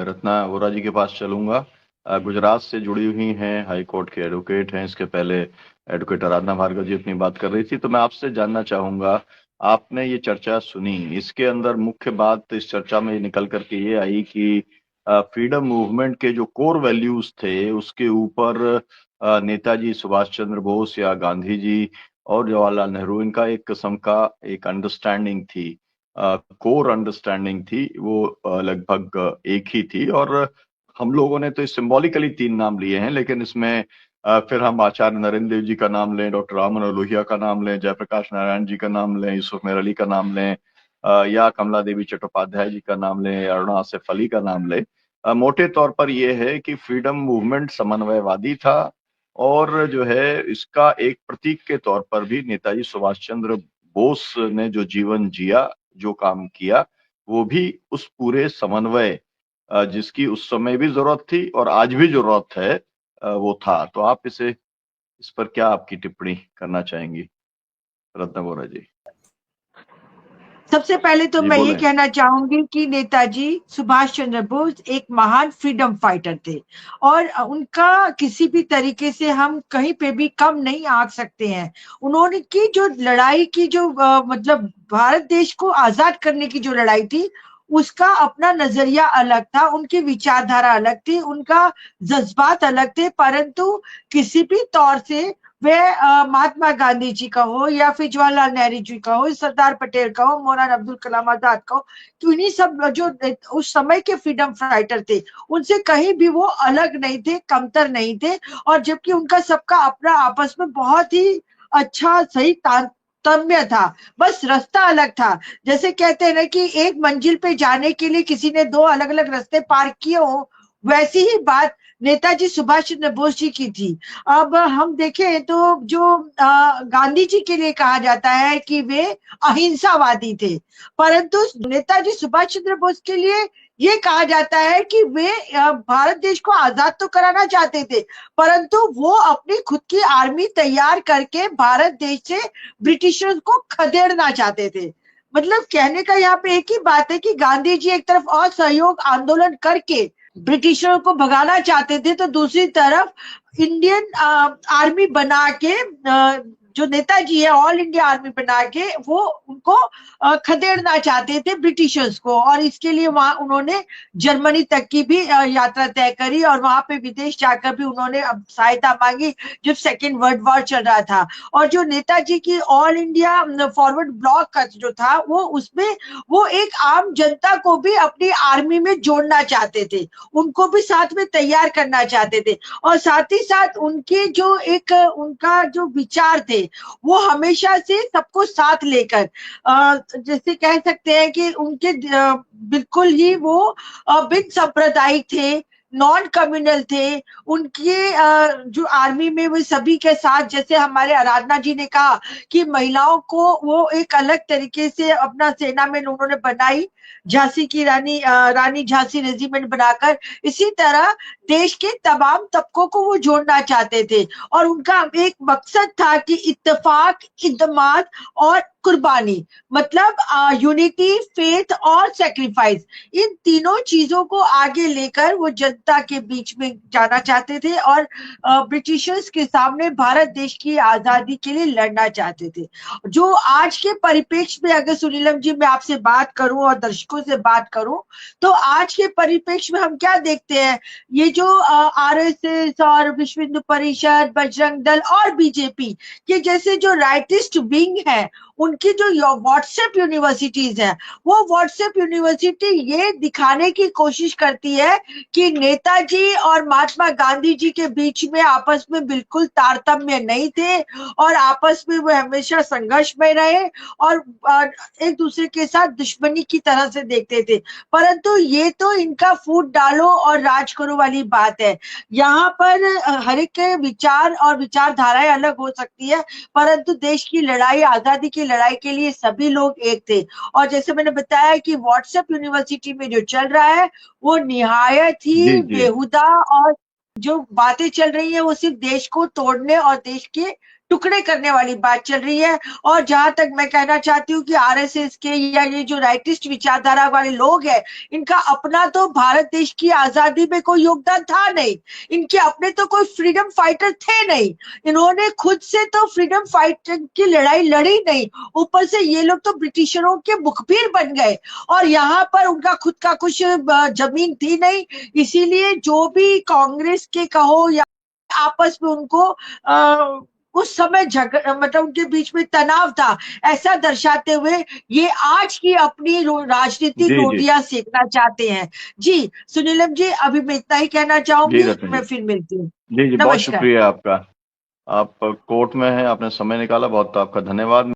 रत्ना वोरा जी के पास चलूंगा। गुजरात से जुड़ी हुई हैं, हाई कोर्ट के एडवोकेट हैं। इसके पहले एडवोकेट आराधना भार्गव जी अपनी बात कर रही थी, तो मैं आपसे जानना चाहूंगा, आपने ये चर्चा सुनी, इसके अंदर मुख्य बात इस चर्चा में निकल करके ये आई कि फ्रीडम मूवमेंट के जो कोर वैल्यूज थे उसके ऊपर नेताजी सुभाष चंद्र बोस या गांधी जी और जवाहरलाल नेहरू, इनका एक किस्म का एक अंडरस्टैंडिंग थी, कोर अंडरस्टैंडिंग थी, वो लगभग एक ही थी। और हम लोगों ने तो सिंबॉलिकली 3 नाम लिए हैं, लेकिन इसमें फिर हम आचार्य नरेंद्र देव जी का नाम लें, डॉक्टर राम मनोहर लोहिया का नाम लें, जयप्रकाश नारायण जी का नाम लें, यूसुफ मेहर अली का नाम लें, या कमला देवी चट्टोपाध्याय जी का नाम लें, अरुणा आसिफ अली का नाम लें। मोटे तौर पर यह है कि फ्रीडम मूवमेंट समन्वयवादी था, और जो है इसका एक प्रतीक के तौर पर भी नेताजी सुभाष चंद्र बोस ने जो जीवन जिया, जो काम किया, वो भी उस पूरे समन्वय जिसकी उस समय भी जरूरत थी और आज भी जरूरत है, वो था। तो आप इस पर क्या आपकी टिप्पणी करना चाहेंगी रत्ना वोरा जी? सबसे पहले तो जी मैं ये बोलें। कहना चाहूंगी कि नेताजी सुभाष चंद्र बोस एक महान फ्रीडम फाइटर थे और उनका किसी भी तरीके से हम कहीं पे भी कम नहीं आंक सकते हैं। उन्होंने की जो लड़ाई की जो मतलब भारत देश को आजाद करने की जो लड़ाई थी, उसका अपना नजरिया अलग था, उनकी विचारधारा अलग थी, उनका जज्बात अलग थे। परंतु किसी भी तौर से वह महात्मा गांधी जी का हो या फिर जवाहरलाल नेहरू जी का हो, सरदार पटेल का हो, मौलाना अब्दुल कलाम आजाद का हो, तो इन्हीं सब जो उस समय के फ्रीडम फाइटर थे, उनसे कहीं भी वो अलग नहीं थे, कमतर नहीं थे। और जबकि उनका सबका अपना आपस में बहुत ही अच्छा सही तारतम्य था, बस रास्ता अलग था। जैसे कहते हैं ना कि एक मंजिल पे जाने के लिए किसी ने 2 अलग अलग रास्ते पार किए हो, वैसी ही बात नेताजी सुभाष चंद्र बोस जी की थी। अब हम देखें तो जो गांधी जी के लिए कहा जाता है कि वे अहिंसावादी थे, परंतु नेताजी सुभाष चंद्र बोस के लिए ये कहा जाता है कि वे भारत देश को आजाद तो कराना चाहते थे, परंतु वो अपनी खुद की आर्मी तैयार करके भारत देश से ब्रिटिशर्स को खदेड़ना चाहते थे। मतलब कहने का यहाँ पे एक ही बात है कि गांधी जी एक तरफ असहयोग आंदोलन करके ब्रिटिशरों को भगाना चाहते थे, तो दूसरी तरफ इंडियन आर्मी बना के जो नेताजी है ऑल इंडिया आर्मी बना के वो उनको खदेड़ना चाहते थे ब्रिटिशर्स को। और इसके लिए वहां उन्होंने जर्मनी तक की भी यात्रा तय करी और वहां पे विदेश जाकर भी उन्होंने सहायता मांगी जब सेकेंड वर्ल्ड वॉर चल रहा था। और जो नेताजी की ऑल इंडिया फॉरवर्ड ब्लॉक का जो था, वो उसमें वो एक आम जनता को भी अपनी आर्मी में जोड़ना चाहते थे, उनको भी साथ में तैयार करना चाहते थे। और साथ ही साथ उनके जो एक उनका जो विचार थे, वो हमेशा से सबको साथ लेकर जैसे कह सकते हैं कि उनके बिल्कुल ही वो बिन सांप्रदायिक थे, नॉन कम्युनल थे। उनके जो आर्मी में वो सभी के साथ, जैसे हमारे आराधना जी ने कहा कि महिलाओं को वो एक अलग तरीके से अपना सेना में उन्होंने बनाई, झांसी की रानी झांसी रेजिमेंट बनाकर, इसी तरह देश के तमाम तबकों को वो जोड़ना चाहते थे। और उनका एक मकसद था कि इत्तेफाक, इत्तेमाद और कुर्बानी, मतलब यूनिटी, फेथ और सेक्रीफाइस, इन तीनों चीजों को आगे लेकर वो जनता के बीच में जाना चाहते थे और ब्रिटिशर्स के सामने भारत देश की आजादी के लिए लड़ना चाहते थे। जो आज के परिप्रेक्ष्य में अगर सुनीलम जी मैं आपसे बात करूं और दर्शकों से बात करूं, तो आज के परिप्रेक्ष्य में हम क्या देखते हैं, ये जो आरएसएस और विश्व हिंदू परिषद, बजरंग दल और बीजेपी के जैसे जो राइटिस्ट विंग है, उनकी जो व्हाट्सएप यूनिवर्सिटीज है, वो व्हाट्सएप यूनिवर्सिटी ये दिखाने की कोशिश करती है कि नेताजी और महात्मा गांधी जी के बीच में आपस में बिल्कुल तारतम्य नहीं थे और आपस में वो हमेशा संघर्ष में रहे और एक दूसरे के साथ दुश्मनी की तरह से देखते थे। परंतु ये तो इनका फूट डालो और राज करो वाली बात है। यहाँ पर हर एक के विचार और विचारधाराएं अलग हो सकती है, परंतु देश की लड़ाई, आजादी की लड़ाई के लिए सभी लोग एक थे। और जैसे मैंने बताया कि व्हाट्सएप यूनिवर्सिटी में जो चल रहा है वो निहायत जी ही जी। बेहुदा, और जो बातें चल रही है वो सिर्फ देश को तोड़ने और देश के टुकड़े करने वाली बात चल रही है। और जहां तक मैं कहना चाहती हूँ कि आरएसएस के या ये जो राइटिस्ट विचारधारा वाले लोग हैं, इनका अपना तो भारत देश की आजादी में कोई योगदान था नहीं, इनके अपने तो कोई फ्रीडम फाइटर थे नहीं, इन्होंने खुद से तो फ्रीडम फाइटर की लड़ाई लड़ी नहीं, ऊपर से ये लोग तो ब्रिटिशरों के मुखबिर बन गए, और यहाँ पर उनका खुद का कुछ जमीन थी नहीं। इसीलिए जो भी कांग्रेस के कहो या आपस में उनको उस समय झगड़ा, मतलब उनके बीच में तनाव था, ऐसा दर्शाते हुए ये आज की अपनी राजनीतिक जी जी रोटियां सेकना चाहते हैं। जी सुनीलम जी, अभी मैं इतना ही कहना जी चाहूंगी, रत्न जी। मैं फिर मिलती हूँ। जी जी, बहुत नमस्कार। शुक्रिया आपका। आप कोर्ट में हैं, आपने समय निकाला, बहुत आपका धन्यवाद।